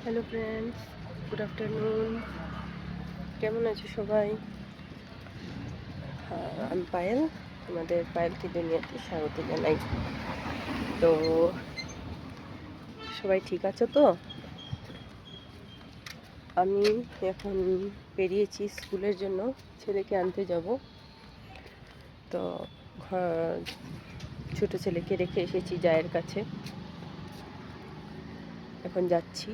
Hello friends, good afternoon. কেমন আছো সবাই? আমি পায়েল, তোমাদের পায়েল কি দুনিয়াতে স্বাগত জানাই। তো সবাই ঠিক আছো তো? আমি এখন বেরিয়েছি স্কুলের জন্য, ছেলেকে আনতে যাব। তো ছোটো ছেলেকে রেখে এসেছি জায়ের কাছে, এখন যাচ্ছি।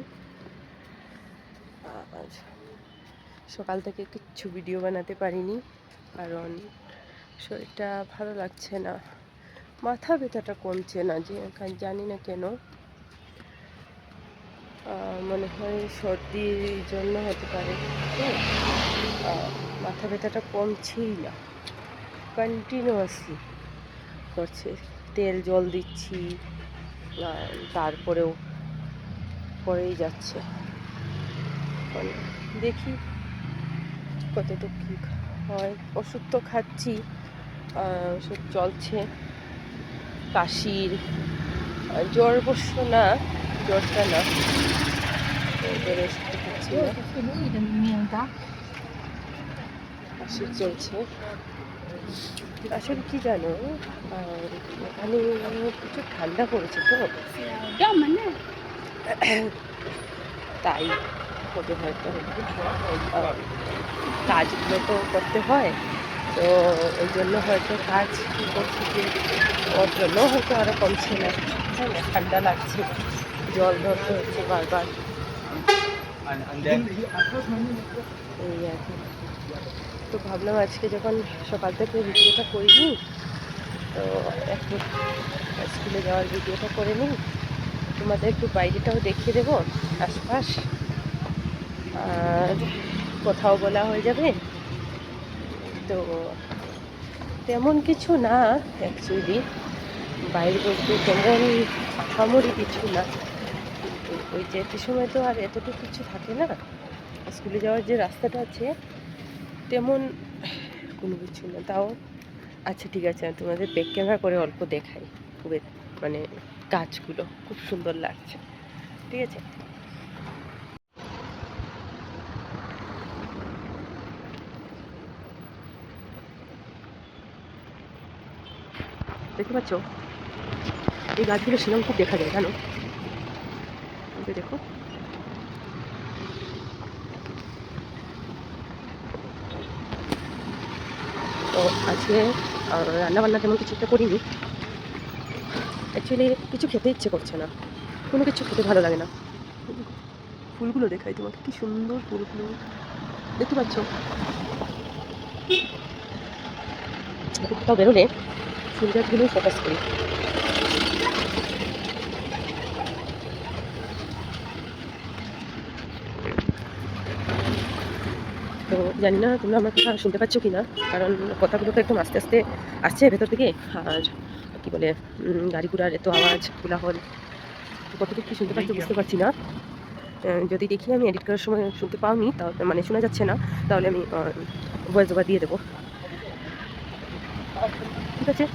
আর সকাল থেকে কিচ্ছু ভিডিও বানাতে পারিনি, কারণ শরীরটা ভালো লাগছে না, মাথা ব্যথাটা কমছে না, যে জানি না কেন। মনে হয় সর্দির জন্য হতে পারে। মাথা ব্যথাটা কমছেই না, কন্টিনিউয়াসলি করছে। তেল জল দিচ্ছি, তারপরেও পরেই যাচ্ছে। দেখি কতটুকু কী হয়। ওষুধ তো খাচ্ছি, ওষুধ চলছে। কাশির জ্বর অবশ্য না, জ্বরটা না, জ্বরের ওষুধ খাচ্ছি না, কাশির চলছে। আসলে কি জানো, এখানে প্রচুর ঠান্ডা পড়েছে তো, তাই হবে হয়তো। কাজগুলো তো করতে হয়, তো ওই জন্য হয়তো কাজ করছে, যে ওর জন্য হয়তো আরও কমছে না। ঠান্ডা লাগছে, জল ধরতে হচ্ছে বারবার, এই আর কি। তো ভাবলাম আজকে যখন সকাল থেকে ভিডিওটা করিনি, তো একটু স্কুলে যাওয়ার ভিডিওটা করে নিই, তোমাদের একটু বাইরেটাও দেখিয়ে দেবো, আশপাশ, আর কোথাও বলা হয়ে যাবে। তো তেমন কিছু না অ্যাকচুয়ালি, বাইরে বলতে তেমন আহামরি কিছু না, কিন্তু ওই যেতে সময় তো আর এতটুকু কিছু থাকে না। স্কুলে যাওয়ার যে রাস্তাটা আছে তেমন কোনো কিছু না। তাও আচ্ছা ঠিক আছে, আমি তোমাদের ব্যাক ক্যামেরা করে অল্প দেখাই। খুব মানে গাছগুলো খুব সুন্দর লাগছে, ঠিক আছে? দেখতে পাচ্ছ এই গাছগুলো শিলং খুব দেখা যায়, জানো? দেখো, তো আজকে রান্নাবান্না তেমন কিছু একটা করিনি। অ্যাকচুয়ালি কিছু খেতে ইচ্ছে করছে না, কোনো কিছু খেতে ভালো লাগে না। ফুলগুলো দেখাই তোমাকে, কি সুন্দর ফুলগুলো দেখতে পাচ্ছ। কোথাও বেরোলে ফুল গাছগুলোই ফোকাস করি। তো জানি না তোমরা আমার কথা শুনতে পাচ্ছ কি না, কারণ কথাগুলো তো একদম আস্তে আস্তে আসছে ভেতর থেকে। আর কি বলে, গাড়ি ঘোড়ার এত আওয়াজ, কোলাহল, কতটুকু কি শুনতে পাচ্ছ বুঝতে পারছি না। যদি দেখি আমি এডিট করার সময় শুনতে পাওনি, তাহলে মানে শোনা যাচ্ছে না, তাহলে আমি ভয়েস ওভার দিয়ে দেবো, ঠিক আছে?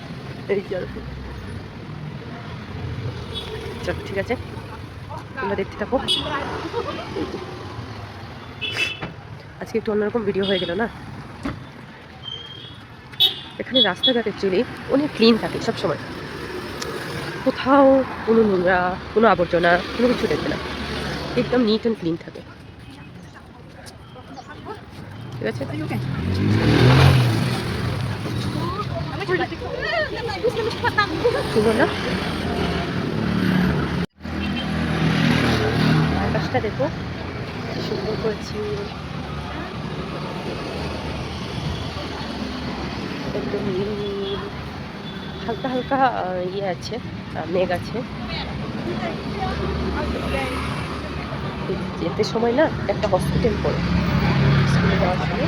এই চলো ঠিক আছে, তোমরা দেখতে থাকো। আজকে একটু অন্যরকম ভিডিও হয়ে গেল না। এখানে রাস্তাঘাট অ্যাকচুয়ালি অনেক ক্লিন থাকে সবসময়, কোথাও কোনো নোংরা, কোনো আবর্জনা, কোনো কিছু দেখবে না, একদম নিট অ্যান্ড ক্লিন থাকে, ঠিক আছে? সুন্দর না আকাশটা? দেখো কি সুন্দর করেছি, একদম নীল নীল, হালকা হালকা ইয়ে আছে, মেঘ আছে। যেতে সময় না একটা হসপিটাল পড়ে, স্কুলে যাওয়ার সময়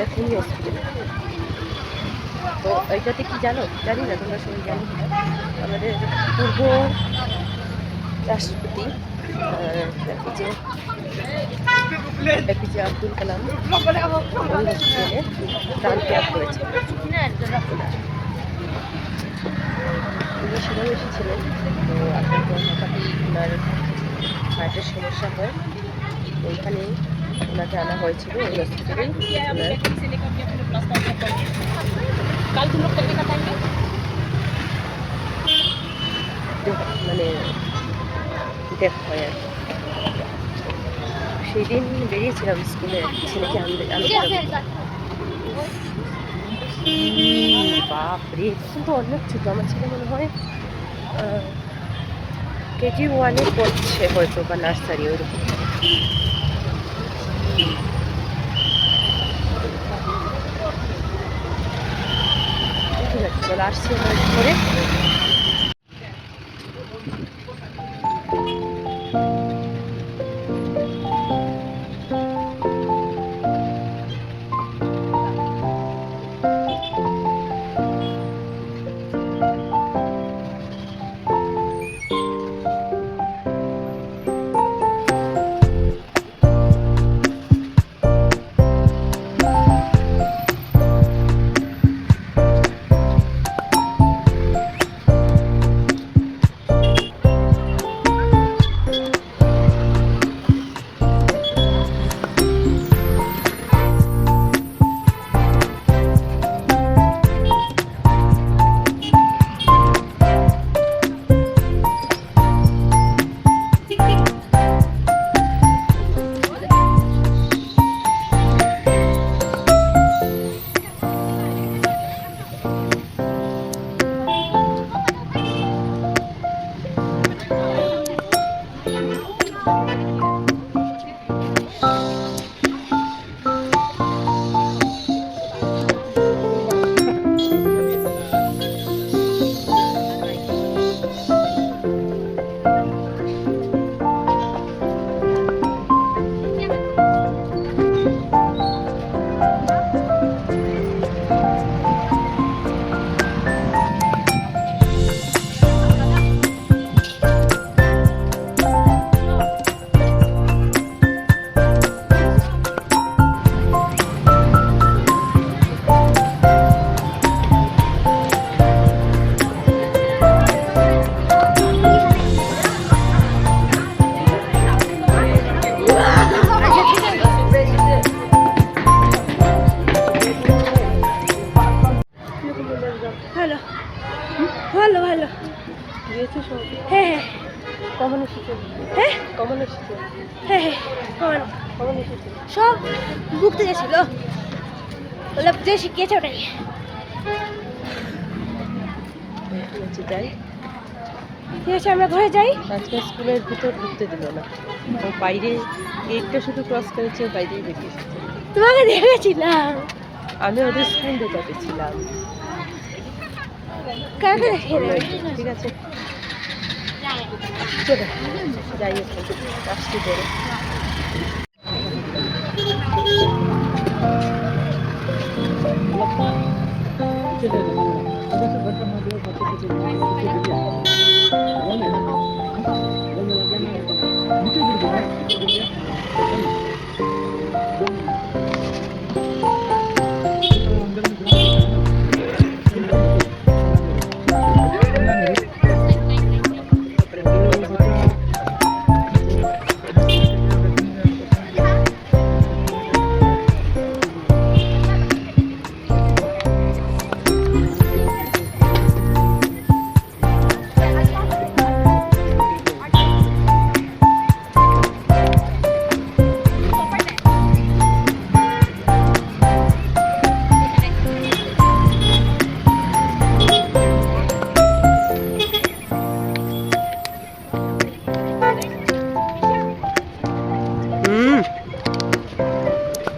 এখনই হসপিটাল। তো এইটাতে কি জানো, জানি না তোমরা সবাই জানি, আমাদের পূর্ব রাষ্ট্রপতি এপিজে আব্দুল কালাম ওই হসপিটালে প্রাণ ত্যাগ করেছে। এসেছিলেন। তো আসার পর হঠাৎ ওনার হার্টের সমস্যা হয়, ওইখানে ওনাকে আনা হয়েছিল ওই হসপিটালেই। মানে ডেথ হয় আর সেই দিন বেরিয়েছিলাম স্কুলে ছেলেকে আনতে। বাপরে, তখন তো অনেক ছোটো, আমার ছেলে মনে হয় কেজি 1-এ পড়ছে হয়তো, বা নার্সারি ওইরকম। ঠিক আছে, চলে আসছি করে। ভালো ভালো ভালো দিয়েছে সব। হ্যাঁ হ্যাঁ, কমন এসেছে। হ্যাঁ, কমন এসেছে। হ্যাঁ হ্যাঁ, কমন কমন এসেছে। সব বুক থেকে ছিল, মতলব যে শিখিয়েছে ওটাই। ঠিক আছে, যাই। ঠিক আছে, আমরা ঘরে যাই। আজকে স্কুলের ভিতর ঢুকতে দিল না, ও বাইরে গেটটা শুধু ক্রস করেছে, বাইরেই বেরিয়ে এসেছে। তোমাকে দেখেছিলাম, আমি ওদের স্কুল ঢোকাতে ছিলাম। ঠিক আছে, চলো যাই, আসছি পরে।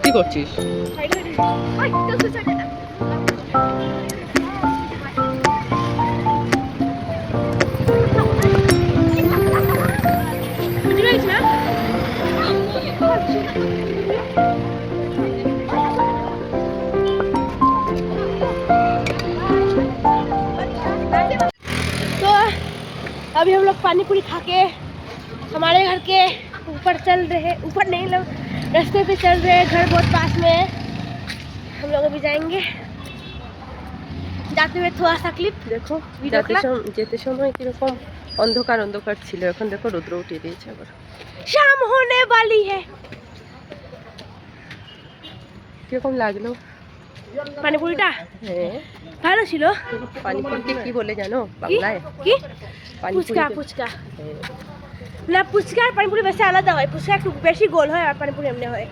কি করছিস? तो अभी हम लोग पानी पूरी खा के हमारे घर के ऊपर चल रहे, ऊपर नहीं लोग रास्ते पे चल रहे हैं। घर बहुत पास में है, हम लोग अभी जाएंगे। जाते हुए थोड़ा सा क्लिप দেখো ভিডিও যেতে সময় কিরকম অন্ধকার অন্ধকার ছিল, এখন দেখো রৌদ্র উঠিয়ে দিয়েছে আবার। शाम होने वाली है। কিরকম লাগলো পানিপুরিটা হ্যাঁ ভালো ছিল। পানিপুরিকে কি বলে জানো বাংলায়? কি পানিপুরি ফুচকা ফুচকা না, ফুচকা আর পানিপুরি বেশি আলাদা হয়। ফুচকা একটু বেশি গোল হয় আর পানিপুরি এমনি হয়।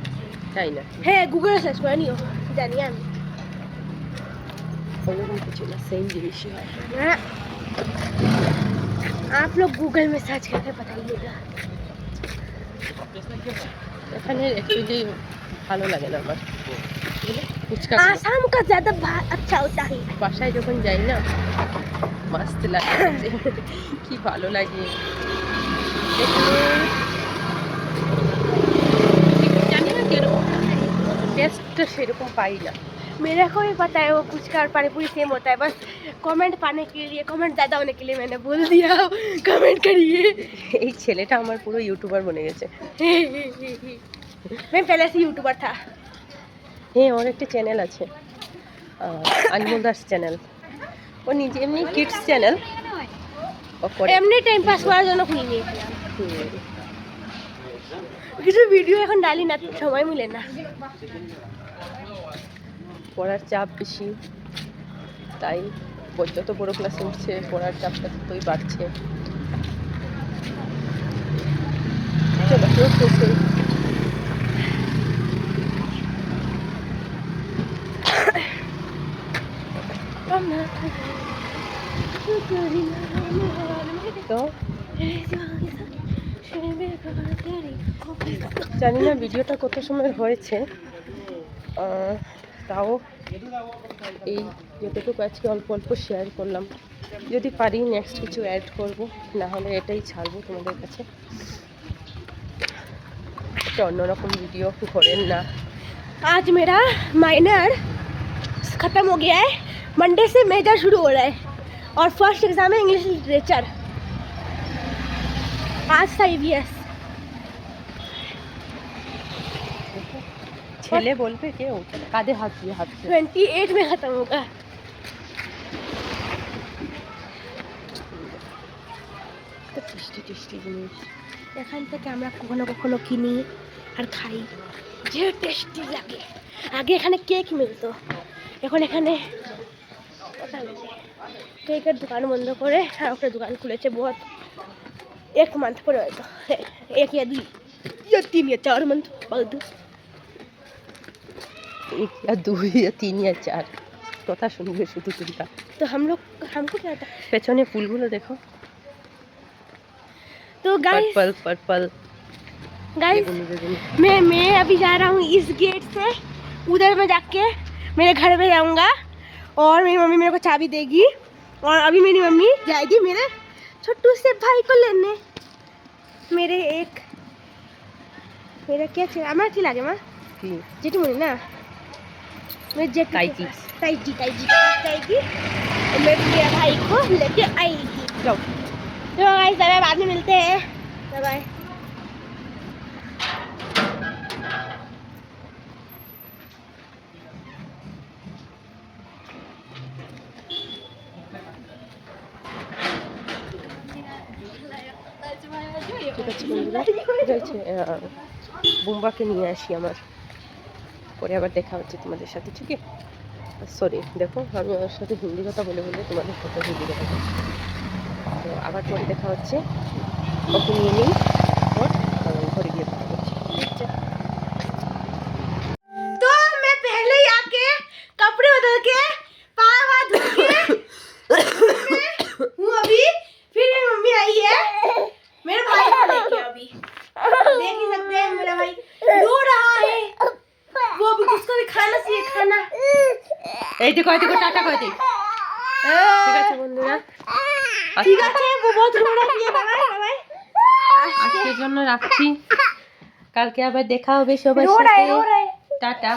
তাই না? হ্যাঁ গুগলে সার্চ করে নিও, জানি আমি। ওরকম কিছু না, সেম জিনিসই হয়। हाँ, आप लोग गूगल में सर्च करके बताइएगा। এখানে অ্যাকচুয়ালি ভালো লাগে না আমার ফুচকা। आसाम का ज्यादा अच्छा होता है। বাসায় যখন যাই না মাস্ত লাগে, কি ভালো লাগে। এখানে জানি না কিরকম টেস্টটা সেরকম পাই না। मेरे को भी पता है वो फुचका और पानी पूरी सेम होता है, बस कमेंट पाने के लिए, कमेंट ज़्यादा होने के लिए मैंने बोल दिया कमेंट करिए। এই ছেলেটা আমার পুরো ইউটিউবার বনে গেছে। मैं पहले से यूट्यूबर था। হ্যাঁ, ওর একটা চ্যানেল আছে, আনমোল দাস চ্যানেল। ও নিজে এমনি কিডস চ্যানেল ও করে। এমনি টাইম পাস করার জন্য খুলে নিয়েছিলাম, কিছু ভিডিও এখন ডালি না, সময় মিলে না। পড়ার চাপ বেশি, তাই যত বড় ক্লাসে উঠছে পড়ার চাপটা ততই বাড়ছে। চলো কেউ খেয়েছে। তো জানি না ভিডিওটা কত সময় হয়েছে, তাও এই যতটুকু আজকে অল্প অল্প শেয়ার করলাম। যদি পারি নেক্সট কিছু অ্যাড করব, না হলে এটাই ছাড়বো তোমাদের কাছে। একটা অন্যরকম ভিডিও করেন না। आज मेरा माइनर खत्म हो गया है, मंडे से मेजर शुरू हो रहा है और फर्स्ट एग्जाम है इंग्लिश लिटरेचर। आज था EVS। ছেলে বলবে কেউ কাঁধে হাত দিয়ে হাত দিয়ে। 28 में खत्म होगा। টেস্টি টেস্টি জিনিস এখান থেকে আমরা কখনো কখনো কিনি আর খাই, যে টেস্টি লাগে। আগে এখানে কেক মিলতো, এখন এখানে কেকের দোকান বন্ধ করে আর একটা দোকান খুলেছে। बहुत एक मंथ पर হয়তো, एक या 2 या 3 या 4 मंथ बाद। 1 या 2 या 3 या 4 কথা শুনবে শুধু চিন্তা। तो हमको क्या आता। পেছনে ফুলগুলো দেখো, तो गाइस पर्पल पर्पल। मैं अभी जा रहा हूँ इस गेट से, उधर मैं जाके मेरे घर में जाऊँगा और मेरी मम्मी मेरे को चाबी देगी और अभी मेरी मम्मी जाएगी मेरे छोटू से भाई को लेने। मेरा क्या चीज আমার কি লাগে মা? কি जेठू मनी ना, मैं जेठू ताईजी ताईजी के पास जाएगी और मेरे भाई को लेके आएगी। जाओ। तो गाइस बाय, बाद में मिलते हैं, बाय बाय। ঠিক আছে বন্ধুরা, যাইছে বুম্বাকে নিয়ে আসি আমার, পরে আবার দেখা হচ্ছে তোমাদের সাথে। ঠিক আছে, সরি দেখো আমি ওর সাথে হিন্দি কথা বলে বলে তোমাদের সাথে হিন্দি কথা বলছি। তো আবার পরে দেখা হচ্ছে, ওকে নিয়ে নিই, তারপর ঘরে গিয়ে কথা বলছি। तो मैं पहले ही आके कपड़े बदल के पाँव हाथ धो के हूँ अभी, फिर मेरी मम्मी आई है मेरे भाई को लेके। अभी देख ही सकते हैं मेरा भाई रो रहा है, वो भी उसको भी खाना चाहिए, खाना। এই দেখো এই দেখো টাটা কই দিই। ঠিক আছে বন্ধুরা, ठीक है, वो बहुत रो रहा है। बाय बाय, আজকের জন্য রাখছি, কালকে আবার দেখা হবে সবার रो रहा সাথে। है, रो रहा है। টাটা।